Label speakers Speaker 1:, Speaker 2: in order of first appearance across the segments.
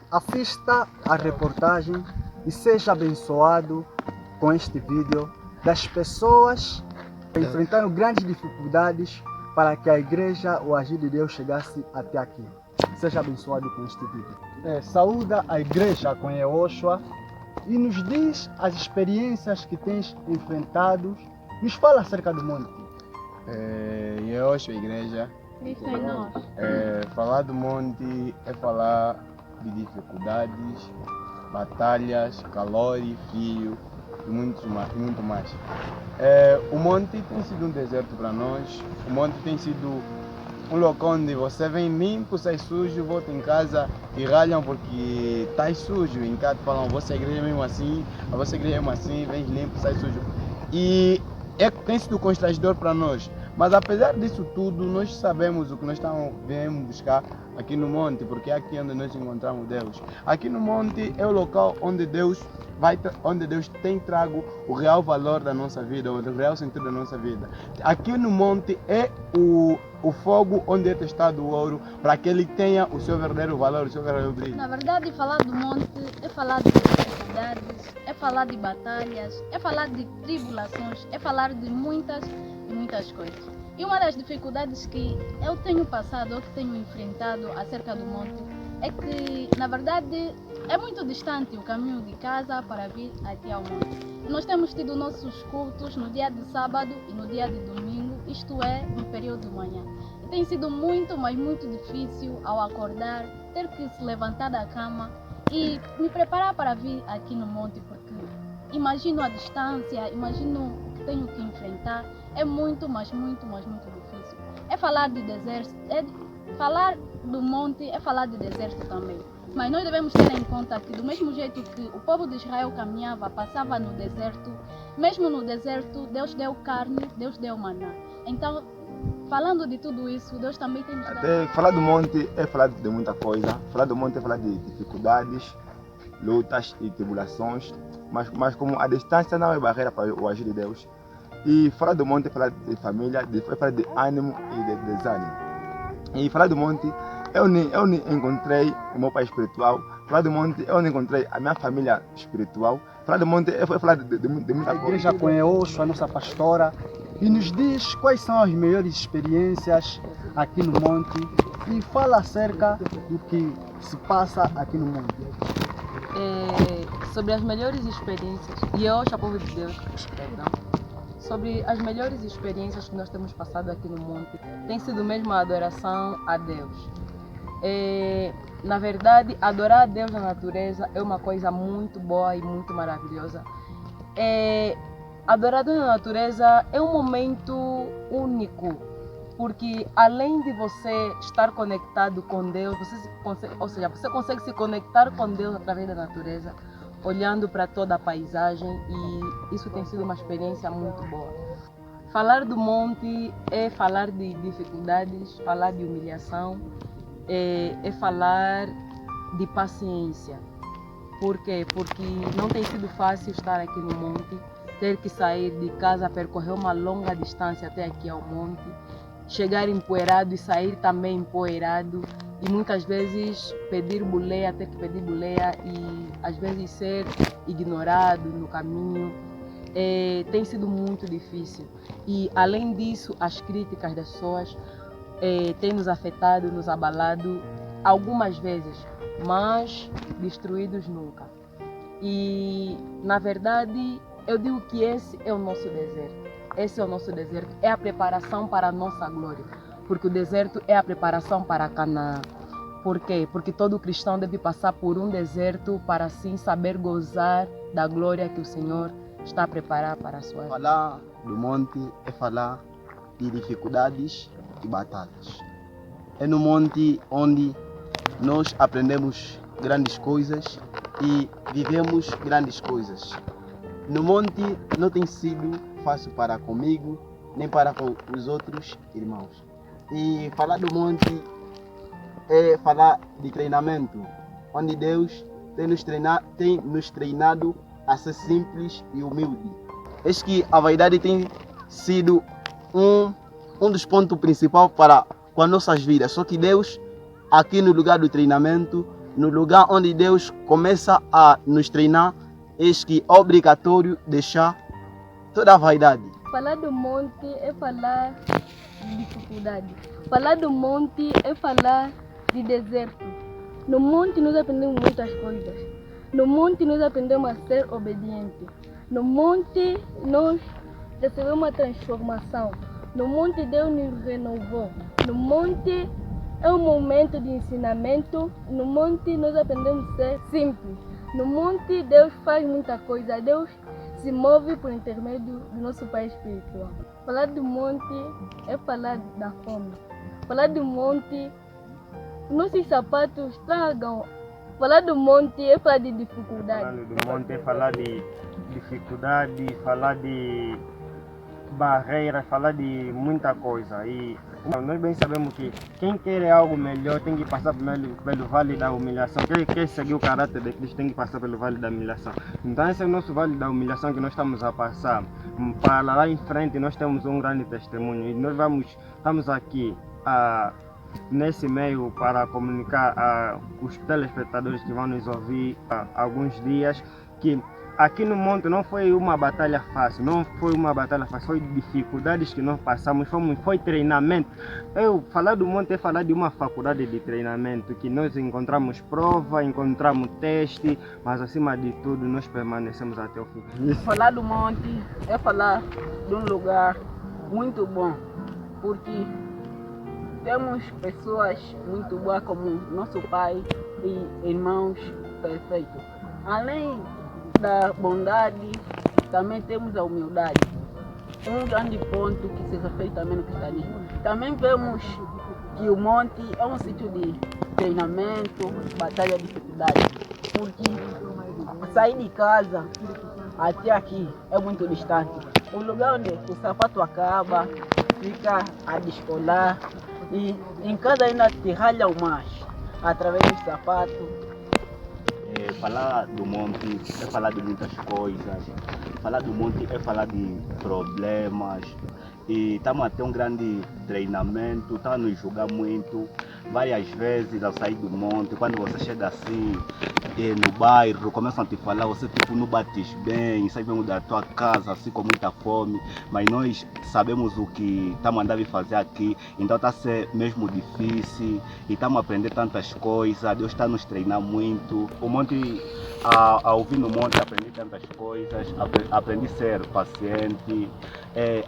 Speaker 1: Assista a reportagem e seja abençoado com este vídeo das pessoas que enfrentaram grandes dificuldades para que a igreja, o agir de Deus chegasse até aqui. Seja abençoado com este vídeo. Saúda a igreja com Yehoshua e nos diz as experiências que tens enfrentado. Nos fala acerca do monte.
Speaker 2: Yehoshua, igreja.
Speaker 3: Cristo em nós.
Speaker 2: Falar do monte é falar de dificuldades, batalhas, calor e frio e muito mais. O monte tem sido um deserto para nós. O monte tem sido um local onde você vem limpo, sai sujo, volta em casa e ralham porque está sujo. Em casa falam, a vossa igreja é mesmo assim, vem limpo, sai sujo. E tem sido constrangedor para nós. Mas apesar disso tudo, nós sabemos o que nós viemos buscar aqui no monte, porque é aqui onde nós encontramos Deus. Aqui no monte é o local onde Deus tem trago o real valor da nossa vida, o real sentido da nossa vida. Aqui no monte é o fogo onde é testado o ouro, para que ele tenha o seu verdadeiro valor, o seu verdadeiro brilho.
Speaker 3: Na verdade, falar do monte é falar de dificuldades, é falar de batalhas, é falar de tribulações, é falar de muitas coisas. E uma das dificuldades que eu tenho passado, ou que tenho enfrentado acerca do monte, é que, na verdade, é muito distante o caminho de casa para vir aqui ao monte. E nós temos tido nossos cultos no dia de sábado e no dia de domingo, isto é, no período de manhã. E tem sido muito, mas muito difícil ao acordar, ter que se levantar da cama e me preparar para vir aqui no monte, porque imagino a distância, imagino o que tenho que enfrentar. É muito, mas muito difícil. É falar de deserto, falar do monte é falar de deserto também. Mas nós devemos ter em conta que do mesmo jeito que o povo de Israel caminhava, passava no deserto, mesmo no deserto, Deus deu carne, Deus deu maná. Então, falando de tudo isso, Deus também tem nos dado...
Speaker 4: Falar do monte é falar de muita coisa. Falar do monte é falar de dificuldades, lutas e tribulações. Mas como a distância não é barreira para o agir de Deus. E falar do monte é falar de família, é falar de ânimo e de desânimo. E falar do monte, eu encontrei o meu pai espiritual. Falar do monte, eu encontrei a minha família espiritual. Falar do monte é falar de muita coisa.
Speaker 1: A igreja com Yehoshua, a nossa pastora, e nos diz quais são as melhores experiências aqui no monte e fala acerca do que se passa aqui no monte.
Speaker 5: Sobre as melhores experiências, Yehoshua, povo de Deus, perdão. Sobre as melhores experiências que nós temos passado aqui no monte, tem sido mesmo a adoração a Deus. Na verdade, adorar a Deus na natureza é uma coisa muito boa e muito maravilhosa. Adorar a Deus na natureza é um momento único, porque além de você estar conectado com Deus, você consegue se conectar com Deus através da natureza, olhando para toda a paisagem, e isso tem sido uma experiência muito boa. Falar do monte é falar de dificuldades, falar de humilhação, é falar de paciência. Por quê? Porque não tem sido fácil estar aqui no monte, ter que sair de casa, percorrer uma longa distância até aqui ao monte, chegar empoeirado e sair também empoeirado, e muitas vezes ter que pedir boleia e às vezes ser ignorado no caminho. Tem sido muito difícil. E além disso, as críticas das pessoas têm nos afetado, nos abalado algumas vezes, mas destruídos nunca. E na verdade, eu digo que esse é o nosso deserto. Esse é o nosso deserto, é a preparação para a nossa glória. Porque o deserto é a preparação para Canaã. Por quê? Porque todo cristão deve passar por um deserto para assim saber gozar da glória que o Senhor está a preparar para a sua vida.
Speaker 2: Falar do monte é falar de dificuldades e batalhas. É no monte onde nós aprendemos grandes coisas e vivemos grandes coisas. No monte não tem sido fácil para comigo, nem para com os outros irmãos. E falar do monte é falar de treinamento, onde Deus tem nos treinado a ser simples e humilde. Eis que a vaidade tem sido um dos pontos principais para com as nossas vidas. Só que Deus, aqui no lugar do treinamento,
Speaker 6: no lugar onde Deus começa a nos treinar, eis que é obrigatório deixar toda a vaidade.
Speaker 7: Falar do monte é falar de dificuldade. Falar do monte é falar de deserto. No monte nós aprendemos muitas coisas. No monte nós aprendemos a ser obediente. No monte nós recebemos uma transformação. No monte Deus nos renovou. No monte é um momento de ensinamento. No monte nós aprendemos a ser simples. No monte Deus faz muita coisa. Deus se move por intermédio do nosso Pai espiritual. Falar do monte é falar da fome. Falar do monte, nossos sapatos estragam. Falar do monte é falar de dificuldade.
Speaker 8: Falar do monte é falar de dificuldade, falar de barreiras, falar de muita coisa. E nós bem sabemos que quem quer algo melhor tem que passar pelo vale da humilhação. Quem quer seguir o caráter de Cristo tem que passar pelo vale da humilhação. Então esse é o nosso vale da humilhação que nós estamos a passar. Para lá em frente nós temos um grande testemunho e nós estamos aqui nesse meio para comunicar a os telespectadores que vão nos ouvir há alguns dias que aqui no monte não foi uma batalha fácil, foi dificuldades que nós passamos, foi treinamento. Falar do monte é falar de uma faculdade de treinamento, que nós encontramos prova, encontramos teste, mas acima de tudo nós permanecemos até o fim.
Speaker 9: Falar do monte é falar de um lugar muito bom, porque temos pessoas muito boas como nosso pai e irmãos perfeitos. Além da bondade, também temos a humildade. Um grande ponto que se refere também no cristianismo. Também vemos que o monte é um sítio de treinamento, batalha de dificuldade. Porque sair de casa até aqui é muito distante. O lugar onde o sapato acaba, fica a descolar e em casa ainda te ralha mais através do sapato.
Speaker 6: Falar do monte é falar de muitas coisas. Falar do monte é falar de problemas. E estamos a ter um grande treinamento, está a nos julgar muito. Várias vezes ao sair do monte, quando você chega assim no bairro, começam a te falar, você tipo não bates bem, sai mesmo da tua casa assim com muita fome, mas nós sabemos o que estamos andando a fazer aqui, então está a ser mesmo difícil e estamos a aprender tantas coisas, Deus está a nos treinar muito. O monte, ao ouvir no monte, aprendi tantas coisas, aprendi a ser paciente,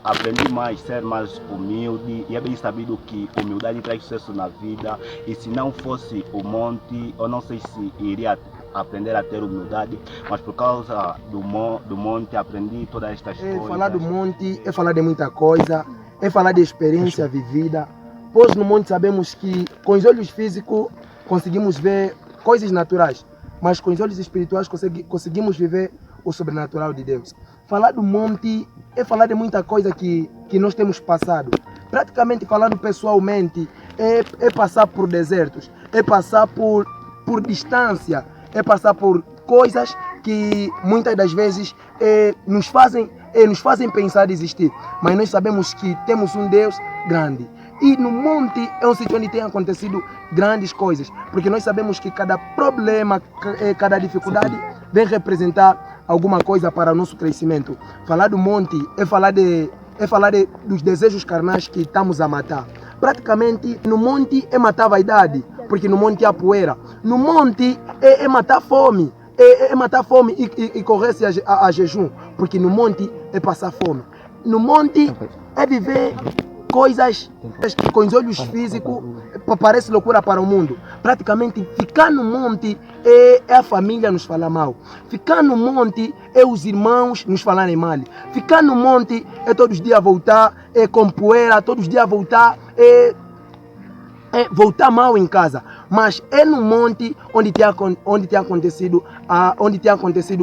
Speaker 6: aprendi mais, ser mais humilde, e é bem sabido que humildade traz sucesso na vida, e se não fosse o monte, eu não sei se iria aprender a ter humildade, mas por causa do monte aprendi todas estas coisas.
Speaker 10: Falar do monte é falar de muita coisa, é falar de experiência vivida, pois no monte sabemos que com os olhos físicos conseguimos ver coisas naturais, mas com os olhos espirituais conseguimos viver o sobrenatural de Deus. Falar do monte é falar de muita coisa que nós temos passado. Praticamente falando pessoalmente, é passar por desertos, é passar por distância, é passar por coisas que muitas das vezes nos fazem pensar em existir. Mas nós sabemos que temos um Deus grande. E no monte é um sítio onde tem acontecido grandes coisas, porque nós sabemos que cada problema, cada dificuldade vem representar alguma coisa para o nosso crescimento. Falar do monte é falar dos desejos carnais que estamos a matar. Praticamente no monte é matar a vaidade, porque no monte há poeira. No monte é matar fome, é matar fome e correr-se a jejum, porque no monte é passar fome. No monte é viver coisas que com os olhos físicos parece loucura para o mundo. Praticamente ficar no monte é a família nos falar mal. Ficar no monte é os irmãos nos falarem mal. Ficar no monte é todos os dias voltar com poeira, todos os dias voltar voltar mal em casa. Mas é no monte onde tem acontecido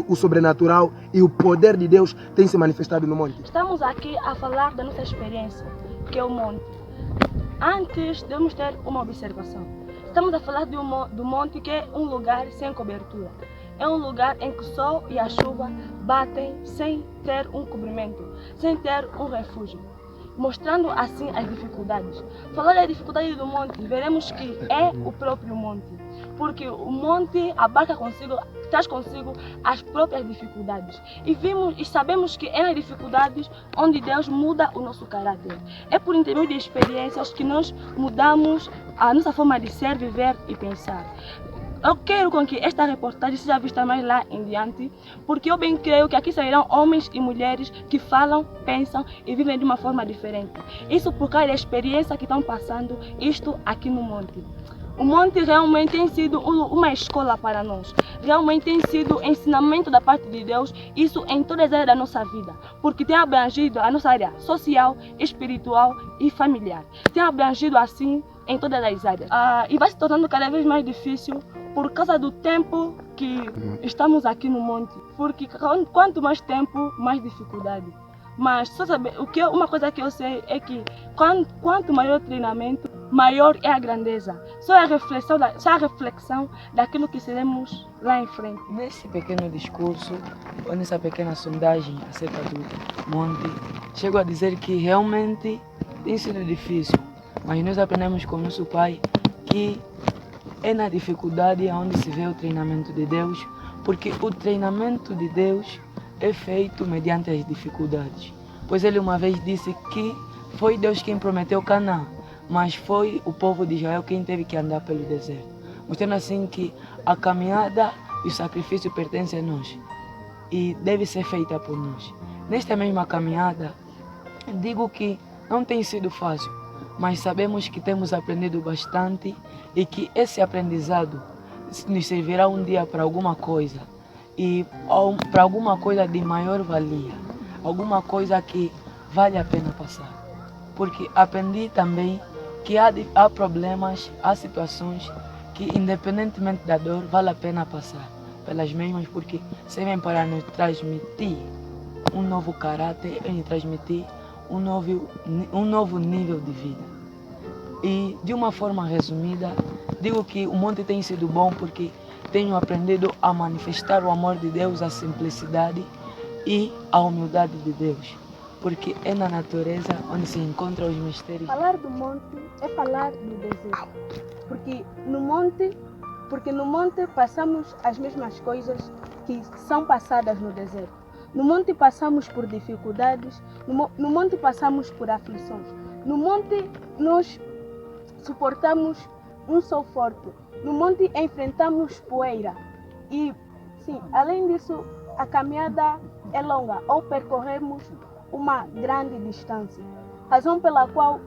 Speaker 10: o sobrenatural e o poder de Deus tem se manifestado no monte.
Speaker 7: Estamos aqui a falar da nossa experiência, que é o monte. Antes devemos ter uma observação. Estamos a falar do monte, que é um lugar sem cobertura. É um lugar em que o sol e a chuva batem sem ter um cobrimento, sem ter um refúgio, mostrando assim as dificuldades. Falar da dificuldade do monte, veremos que é o próprio monte. porque o monte abarca consigo, traz consigo as próprias dificuldades. E sabemos que é nas dificuldades onde Deus muda o nosso caráter. É por intermédio de experiências que nós mudamos a nossa forma de ser, viver e pensar. Eu quero com que esta reportagem seja vista mais lá em diante, porque eu bem creio que aqui sairão homens e mulheres que falam, pensam e vivem de uma forma diferente. Isso por causa da experiência que estão passando, isto aqui no monte. O monte realmente tem sido uma escola para nós. Realmente tem sido ensinamento da parte de Deus, isso em todas as áreas da nossa vida. Porque tem abrangido a nossa área social, espiritual e familiar. Tem abrangido assim em todas as áreas. E vai se tornando cada vez mais difícil por causa do tempo que estamos aqui no monte. Porque quanto mais tempo, mais dificuldade. Mas só saber, uma coisa que eu sei é que quanto maior o treinamento, maior é a grandeza. Só a reflexão daquilo que seremos lá em frente.
Speaker 11: Nesse pequeno discurso, ou nessa pequena sondagem acerca do monte, chego a dizer que realmente tem sido difícil, mas nós aprendemos com nosso pai que é na dificuldade onde se vê o treinamento de Deus, porque o treinamento de Deus é feito mediante as dificuldades. Pois ele uma vez disse que foi Deus quem prometeu Canaã, mas foi o povo de Israel quem teve que andar pelo deserto. Mostrando assim que a caminhada e o sacrifício pertencem a nós e deve ser feita por nós. Nesta mesma caminhada, digo que não tem sido fácil, mas sabemos que temos aprendido bastante e que esse aprendizado nos servirá um dia para alguma coisa e para alguma coisa de maior valia, alguma coisa que vale a pena passar. Porque aprendi também que há problemas, há situações que independentemente da dor vale a pena passar pelas mesmas, porque servem para nos transmitir um novo caráter e nos transmitir um novo nível de vida. E de uma forma resumida, digo que o monte tem sido bom porque tenho aprendido a manifestar o amor de Deus, a simplicidade e a humildade de Deus, porque é na natureza onde se encontram os mistérios.
Speaker 7: Falar do monte é falar do deserto, porque no monte passamos as mesmas coisas que são passadas no deserto. No monte passamos por dificuldades, no monte passamos por aflições. No monte nós suportamos um sol forte. No monte enfrentamos poeira. E, sim, além disso, a caminhada é longa ou percorremos uma grande distância, razão pela qual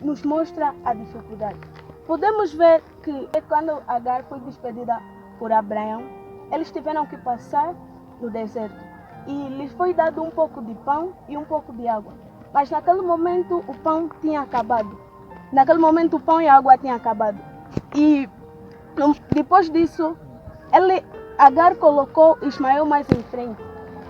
Speaker 7: nos mostra a dificuldade. Podemos ver que quando Agar foi despedida por Abraão, eles tiveram que passar no deserto e lhes foi dado um pouco de pão e um pouco de água. Mas naquele momento o pão tinha acabado. Naquele momento o pão e a água tinham acabado. E depois disso, Agar colocou Ismael mais em frente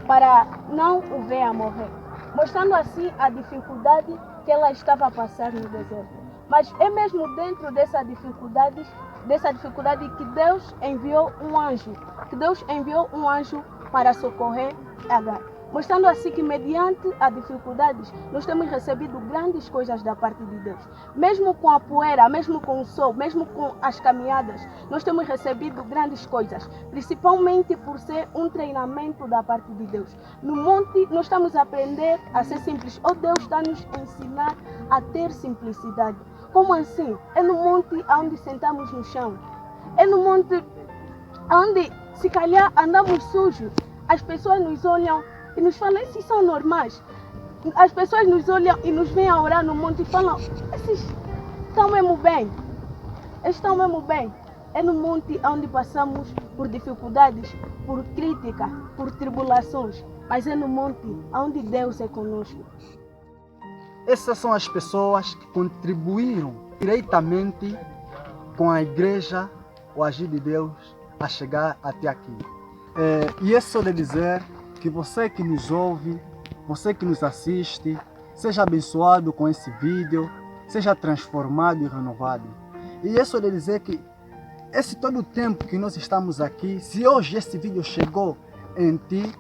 Speaker 7: para não o ver a morrer, mostrando assim a dificuldade que ela estava a passar no deserto. Mas é mesmo dentro dessa dificuldade que Deus enviou um anjo para socorrer Agar, mostrando assim que mediante as dificuldades nós temos recebido grandes coisas da parte de Deus. Mesmo com a poeira, mesmo com o sol, mesmo com as caminhadas, nós temos recebido grandes coisas, principalmente por ser um treinamento da parte de Deus. No monte nós estamos a aprender a ser simples, ou Deus está nos ensinar a ter simplicidade. Como assim? É no monte onde sentamos no chão. É no monte onde, se calhar, andamos sujos. As pessoas nos olham e nos falam, esses são normais. As pessoas nos olham e nos vêm a orar no monte e falam, esses estão mesmo bem. Eles estão mesmo bem. É no monte onde passamos por dificuldades, por crítica, por tribulações. Mas é no monte onde Deus é conosco.
Speaker 1: Essas são as pessoas que contribuíram diretamente com a igreja, o agir de Deus, a chegar até aqui. E é só de dizer que você que nos ouve, você que nos assiste, seja abençoado com esse vídeo, seja transformado e renovado. E é só de dizer que esse todo o tempo que nós estamos aqui, se hoje esse vídeo chegou em ti,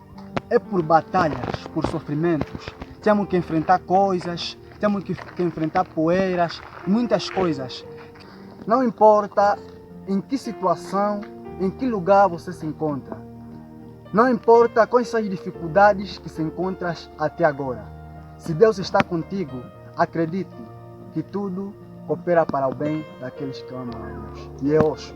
Speaker 1: é por batalhas, por sofrimentos. Temos que enfrentar coisas, temos que enfrentar poeiras, muitas coisas. Não importa em que situação, em que lugar você se encontra. Não importa quais são as dificuldades que se encontras até agora. Se Deus está contigo, acredite que tudo coopera para o bem daqueles que amam a Deus. E é hoje.